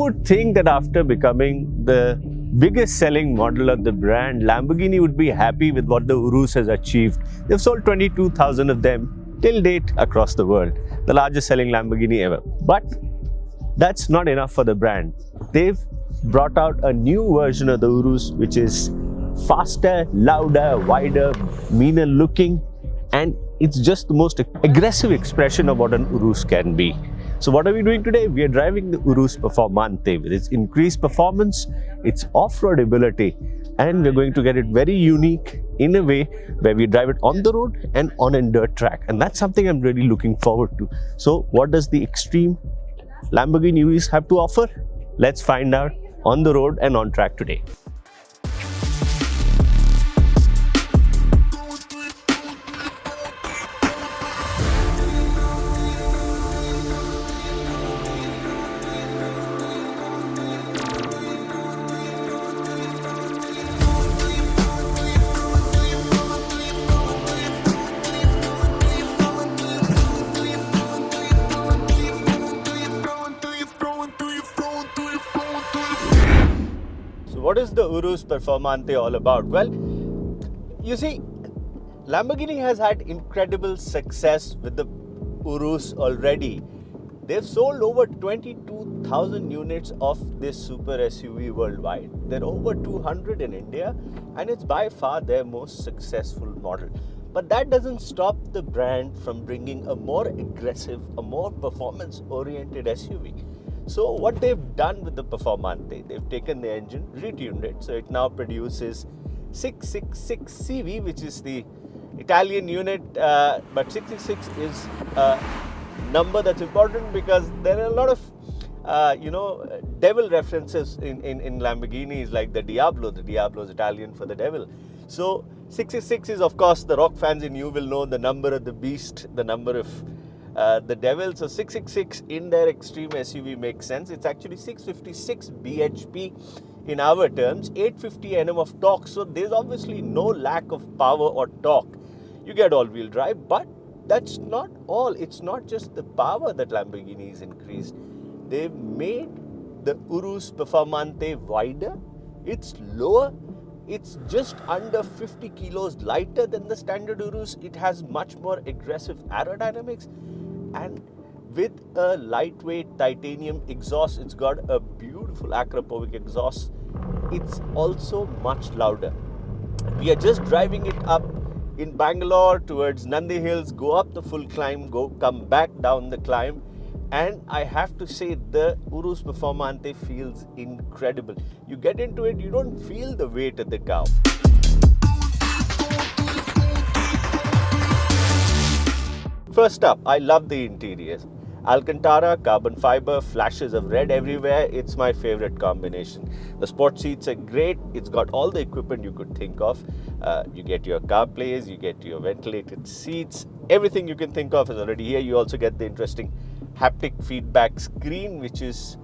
would think that after becoming the biggest selling model of the brand, Lamborghini would be happy with what the Urus has achieved. They've sold 22,000 of them till date across the world, the largest selling Lamborghini ever. But that's not enough for the brand. They've brought out a new version of the Urus, which is faster, louder, wider, meaner looking, and it's just the most aggressive expression of what an Urus can be. So what are we doing today? We are driving the Urus Performante with its increased performance, its off-road ability, and we're going to get it very unique in a way where we drive it on the road and on a dirt track. And that's something I'm really looking forward to. So what does the extreme Lamborghini Urus have to offer? Let's find out on the road and on track today. What is the Urus Performante all about? Well, you see, Lamborghini has had incredible success with the Urus already. They've sold over 22,000 units of this super SUV worldwide. There are over 200 in India, and it's by far their most successful model. But that doesn't stop the brand from bringing a more aggressive, a more performance-oriented SUV. So what they've done with the Performante, they've taken the engine, retuned it, so it now produces 666 CV, which is the Italian unit, but 666 is a number that's important because there are a lot of devil references in Lamborghinis, like the Diablo. The Diablo is Italian for the devil. So 666 is, of course, the rock fans in you will know the number of the beast, the number of the devil. So 666 in their extreme SUV makes sense. It's actually 656 bhp in our terms, 850 Nm of torque. So there's obviously no lack of power or torque. You get all-wheel drive, but that's not all. It's not just the power that Lamborghini has increased. They've made the Urus Performante wider. It's lower. It's just under 50 kilos lighter than the standard Urus. It has much more aggressive aerodynamics. And with a lightweight titanium exhaust, it's got a beautiful Akrapovic exhaust. It's also much louder. We are just driving it up in Bangalore towards Nandi Hills, go up the full climb, come back down the climb. And I have to say, the Urus Performante feels incredible. You get into it, you don't feel the weight of the car. First up, I love the interiors. Alcantara, carbon fiber, flashes of red everywhere. It's my favorite combination. The sport seats are great. It's got all the equipment you could think of. You get your CarPlays, you get your ventilated seats. Everything you can think of is already here. You also get the interesting haptic feedback screen, which is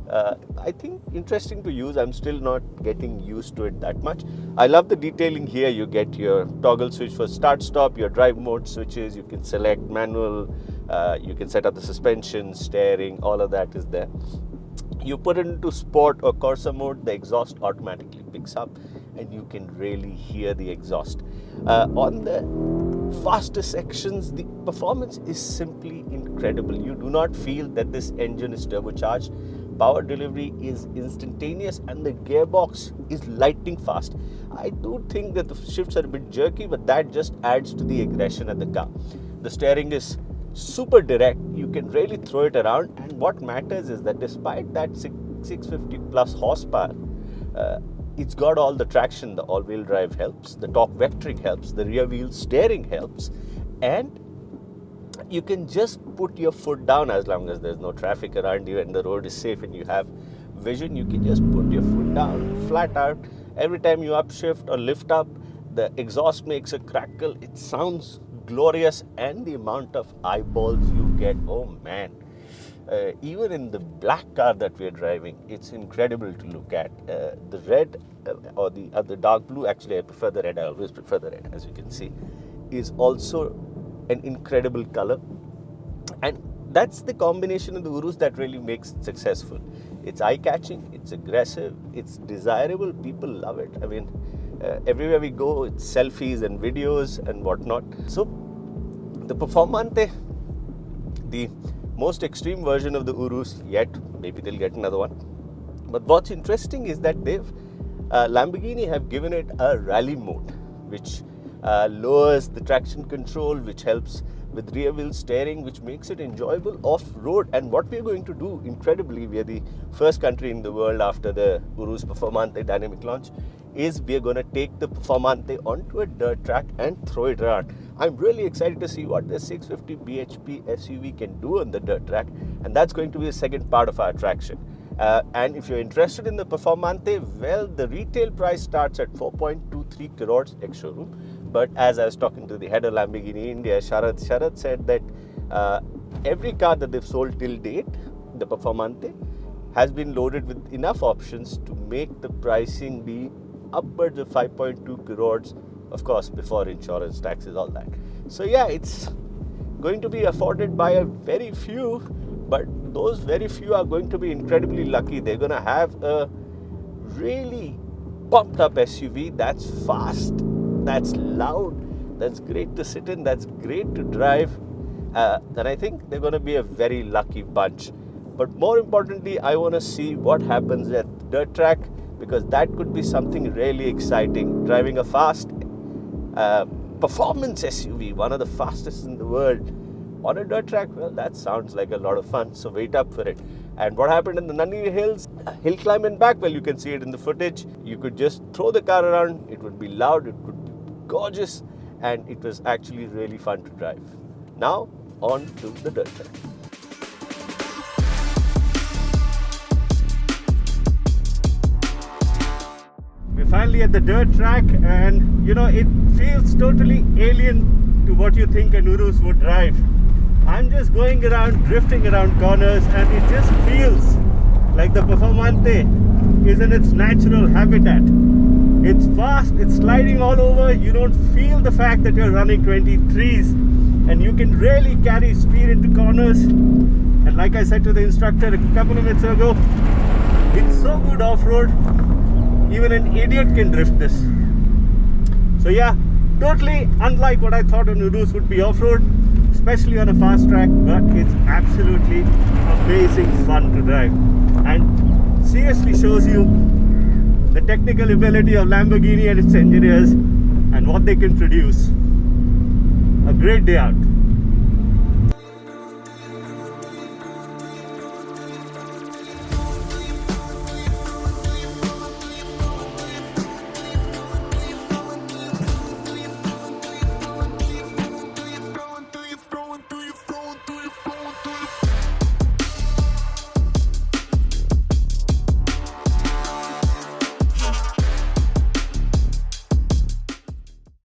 I think interesting to use. I'm still not getting used to it that much. I love the detailing here. You get your toggle switch for start stop, your drive mode switches, you can select manual, you can set up the suspension, steering, all of that is there. You put it into sport or Corsa mode, the exhaust automatically picks up and you can really hear the exhaust. On the faster sections, the performance is simply incredible. You do not feel that this engine is turbocharged. Power delivery is instantaneous and the gearbox is lightning fast. I do think that the shifts are a bit jerky, but that just adds to the aggression of the car. The steering is super direct. You can really throw it around, and what matters is that despite that 650 plus horsepower, it's got all the traction. The all-wheel drive helps, the torque vectoring helps, the rear wheel steering helps, and you can just put your foot down as long as there's no traffic around you and the road is safe and you have vision. You can just put your foot down, flat out. Every time you upshift or lift up, the exhaust makes a crackle. It sounds glorious, and the amount of eyeballs you get, oh man. Even in the black car that we're driving, it's incredible to look at. The red or the other dark blue, actually I prefer the red, I always prefer the red, as you can see, is also an incredible color. And that's the combination of the Urus that really makes it successful. It's eye-catching, it's aggressive, it's desirable, people love it. I mean, everywhere we go, it's selfies and videos and whatnot. So, the Performante, the most extreme version of the Urus yet, maybe they'll get another one. But what's interesting is that Lamborghini have given it a rally mode, which lowers the traction control, which helps with rear wheel steering, which makes it enjoyable off-road. And what we're going to do, incredibly, we are the first country in the world after the Urus Performante dynamic launch, is we are going to take the Performante onto a dirt track and throw it around. I'm really excited to see what the 650 bhp SUV can do on the dirt track, and that's going to be the second part of our attraction. And if you're interested in the Performante, well, the retail price starts at 4.23 crores ex-showroom. But as I was talking to the head of Lamborghini India, Sharad said that every car that they've sold till date, the Performante, has been loaded with enough options to make the pricing be upwards of 5.2 crores, of course, before insurance, taxes, all that. So yeah, it's going to be afforded by a very few, but those very few are going to be incredibly lucky. They're going to have a really pumped up SUV that's fast, that's loud, that's great to sit in, that's great to drive. And I think they're going to be a very lucky bunch. But more importantly, I want to see what happens at the dirt track, because that could be something really exciting. Driving a fast performance SUV, one of the fastest in the world, on a dirt track, well, that sounds like a lot of fun. So wait up for it. And what happened in the Nandi Hills, hill climb and back, well, you can see it in the footage. You could just throw the car around, it would be loud, it would be gorgeous, and it was actually really fun to drive. Now, on to the dirt track. We're finally at the dirt track, and you know, it feels totally alien to what you think an Urus would drive. I'm just going around, drifting around corners, and it just feels like the Performante is in its natural habitat. It's fast, it's sliding all over, you don't feel the fact that you're running 23s, and you can really carry speed into corners. And like I said to the instructor a couple of minutes ago, it's so good off-road, even an idiot can drift this. So yeah, totally unlike what I thought an Urus would be off-road, especially on a fast track, but it's absolutely amazing fun to drive, and seriously shows you the technical ability of Lamborghini and its engineers and what they can produce. A great day out.